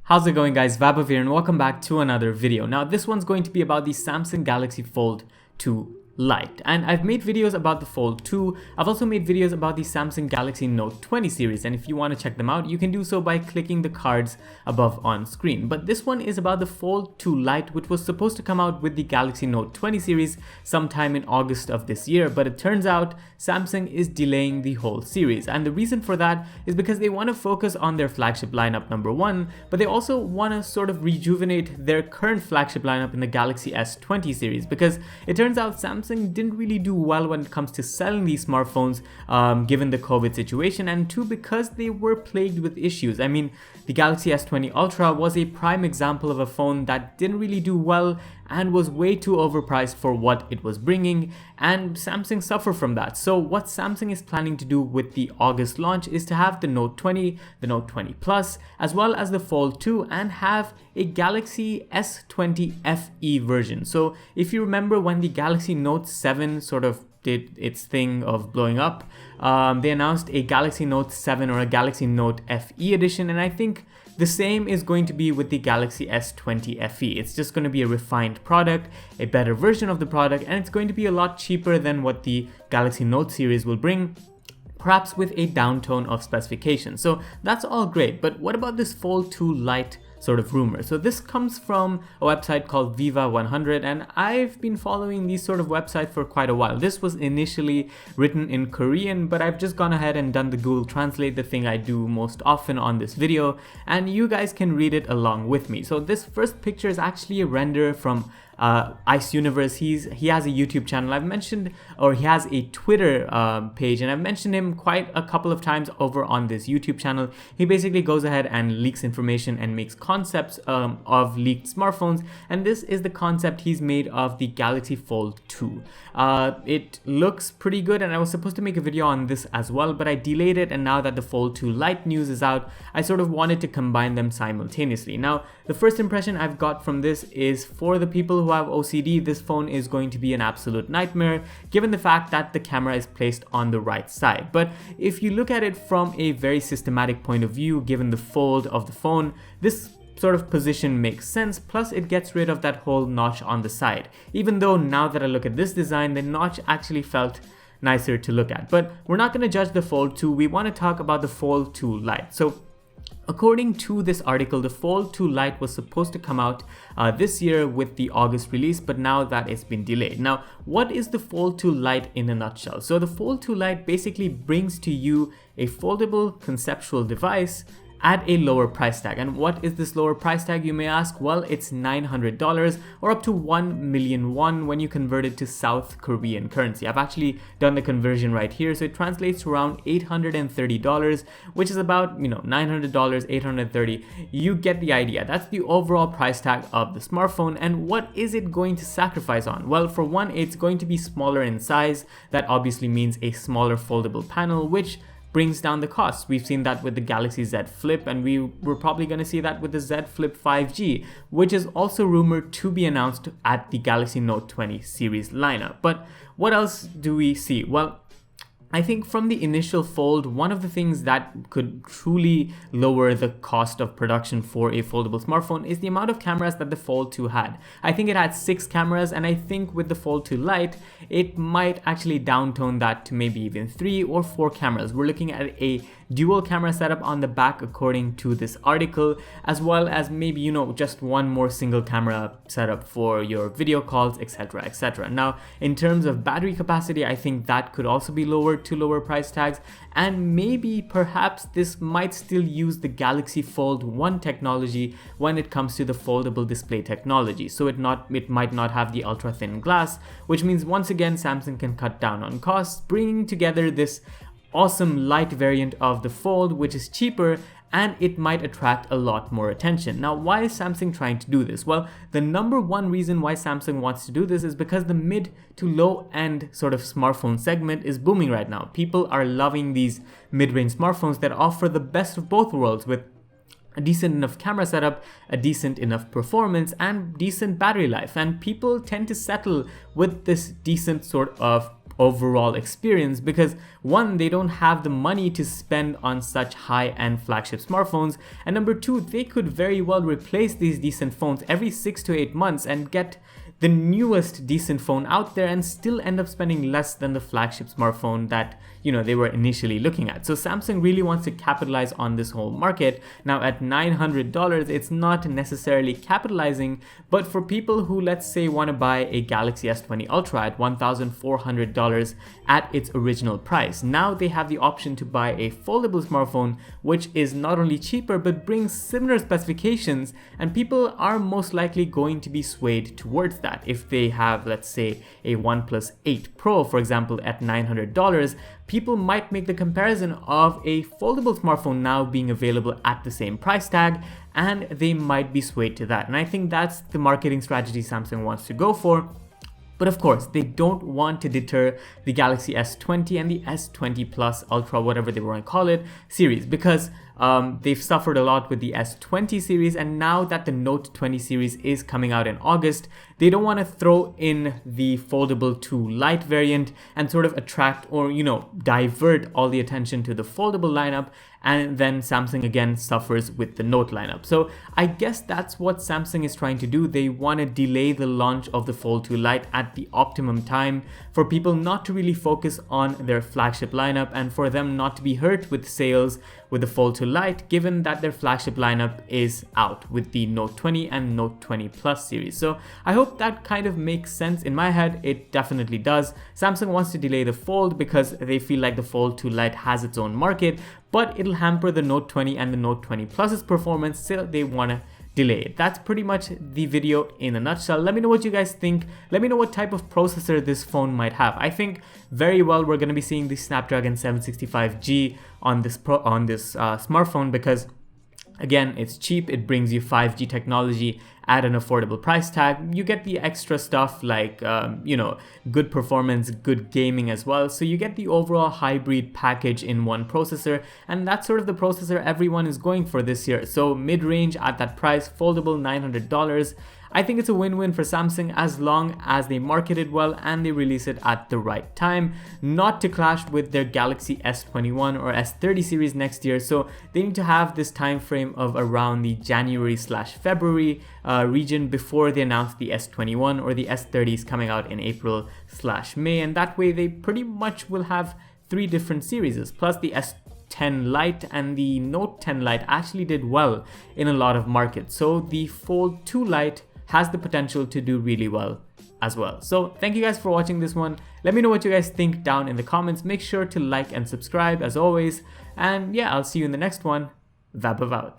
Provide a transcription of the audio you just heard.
How's it going, guys? Vaibhav here and welcome back to another video. Now this one's going to be about the Samsung Galaxy Fold 2 Lite, and I've made videos about the Fold 2. I've also made videos about the Samsung Galaxy Note20 series, and if you want to check them out, you can do so by clicking the cards above on screen. But this one is about the Fold 2 Lite, which was supposed to come out with the Galaxy Note20 series sometime in August of this year, but it turns out Samsung is delaying the whole series, and the reason for that is because they want to focus on their flagship lineup, number one, but they also want to sort of rejuvenate their current flagship lineup in the Galaxy S20 series, because it turns out Samsung didn't really do well when it comes to selling these smartphones given the COVID situation, and two, because they were plagued with issues. I mean, the Galaxy S20 Ultra was a prime example of a phone that didn't really do well and was way too overpriced for what it was bringing, and Samsung suffered from that. So what Samsung is planning to do with the August launch is to have the Note 20, the Note 20 Plus, as well as the Fold 2, and have a Galaxy S20 FE version. So if you remember when the Galaxy Note 7 sort of did its thing of blowing up, they announced a Galaxy Note 7 or a Galaxy Note FE edition, and I think the same is going to be with the Galaxy S20 FE. It's just going to be a refined product, a better version of the product, and it's going to be a lot cheaper than what the Galaxy Note series will bring, perhaps with a downtone of specifications. So that's all great, but what about this Fold 2 Lite sort of rumor? So this comes from a website called Viva 100, and I've been following these sort of websites for quite a while. This was initially written in Korean, but I've just gone ahead and done the Google Translate, the thing I do most often on this video, and you guys can read it along with me. So this first picture is actually a render from Ice Universe. He has a YouTube channel. I've mentioned, or he has a Twitter page, and I've mentioned him quite a couple of times over on this YouTube channel. He basically goes ahead and leaks information and makes concepts of leaked smartphones, and this is the concept he's made of the Galaxy Fold 2. It looks pretty good, and I was supposed to make a video on this as well, but I delayed it, and now that the Fold 2 Lite news is out, I sort of wanted to combine them simultaneously. Now, the first impression I've got from this is, for the people who have OCD, this phone is going to be an absolute nightmare, given the fact that the camera is placed on the right side. But if you look at it from a very systematic point of view, given the fold of the phone, this sort of position makes sense, plus it gets rid of that whole notch on the side. Even though now that I look at this design, the notch actually felt nicer to look at. But we're not going to judge the Fold 2, we want to talk about the Fold 2 Lite. So according to this article, the Fold 2 Lite was supposed to come out this year with the August release, but now that it's been delayed. Now, what is the Fold 2 Lite in a nutshell? So the Fold 2 Lite basically brings to you a foldable conceptual device at a lower price tag. And what is this lower price tag, you may ask? Well, it's $900 or up to 1 million won when you convert it to South Korean currency. I've actually done the conversion right here, so it translates to around $830, which is about, $900, $830. You get the idea. That's the overall price tag of the smartphone. And what is it going to sacrifice on? Well, for one, it's going to be smaller in size. That obviously means a smaller foldable panel, which brings down the cost. We've seen that with the Galaxy Z Flip, and we're probably going to see that with the Z Flip 5G, which is also rumored to be announced at the Galaxy Note 20 series lineup. But what else do we see? Well, I think from the initial Fold, one of the things that could truly lower the cost of production for a foldable smartphone is the amount of cameras that the Fold 2 had. I think it had 6 cameras, and I think with the Fold 2 Lite, it might actually downtone that to maybe even 3 or 4 cameras. We're looking at a dual camera setup on the back according to this article, as well as maybe, just one more single camera setup for your video calls, etc, etc. Now, in terms of battery capacity, I think that could also be lowered to lower price tags, and maybe perhaps this might still use the Galaxy Fold 1 technology when it comes to the foldable display technology. So it might not have the ultra thin glass, which means once again Samsung can cut down on costs, bringing together this awesome light variant of the Fold, which is cheaper, and it might attract a lot more attention. Now, why is Samsung trying to do this? Well, the number one reason why Samsung wants to do this is because the mid to low end sort of smartphone segment is booming right now. People are loving these mid-range smartphones that offer the best of both worlds, with a decent enough camera setup, a decent enough performance, and decent battery life. And people tend to settle with this decent sort of overall experience, because one, they don't have the money to spend on such high-end flagship smartphones, and number two, they could very well replace these decent phones every 6 to 8 months and get the newest decent phone out there and still end up spending less than the flagship smartphone that, you know, they were initially looking at. So Samsung really wants to capitalize on this whole market. Now at $900, it's not necessarily capitalizing, but for people who, let's say, want to buy a Galaxy S20 Ultra at $1,400 at its original price, now they have the option to buy a foldable smartphone, which is not only cheaper but brings similar specifications, and people are most likely going to be swayed towards that. If they have, let's say, a OnePlus 8 Pro, for example, at $900, people might make the comparison of a foldable smartphone now being available at the same price tag, and they might be swayed to that. And I think that's the marketing strategy Samsung wants to go for. But of course, they don't want to deter the Galaxy S20 and the S20 Plus Ultra, whatever they want to call it, series, because they've suffered a lot with the S20 series, and now that the Note 20 series is coming out in August, they don't want to throw in the Foldable 2 Lite variant and sort of attract or, you know, divert all the attention to the foldable lineup, and then Samsung again suffers with the Note lineup. So I guess that's what Samsung is trying to do. They want to delay the launch of the Fold 2 Lite at the optimum time for people not to really focus on their flagship lineup and for them not to be hurt with sales with the Fold 2 Lite, given that their flagship lineup is out with the Note 20 and Note 20 Plus series. So I hope that kind of makes sense. In my head, it definitely does. Samsung wants to delay the Fold because they feel like the Fold 2 Lite has its own market, but it'll hamper the Note 20 and the Note 20 Plus's performance, so they want to delay it. That's pretty much the video in a nutshell. Let me know what you guys think. Let me know what type of processor this phone might have. I think very well we're going to be seeing the Snapdragon 765G on this smartphone, because again, it's cheap, it brings you 5G technology at an affordable price tag. You get the extra stuff like, you know, good performance, good gaming as well. So you get the overall hybrid package in one processor, and that's sort of the processor everyone is going for this year. So mid-range at that price, foldable, $900. I think it's a win-win for Samsung as long as they market it well and they release it at the right time, not to clash with their Galaxy S21 or S30 series next year. So they need to have this time frame of around the January/February region before they announce the S21 or the S30s coming out in April/May, and that way they pretty much will have 3 different series. Plus the S10 Lite and the Note 10 Lite actually did well in a lot of markets, so the Fold 2 Lite has the potential to do really well as well. So thank you guys for watching this one. Let me know what you guys think down in the comments. Make sure to like and subscribe as always, and yeah, I'll see you in the next one. Vaibhav out.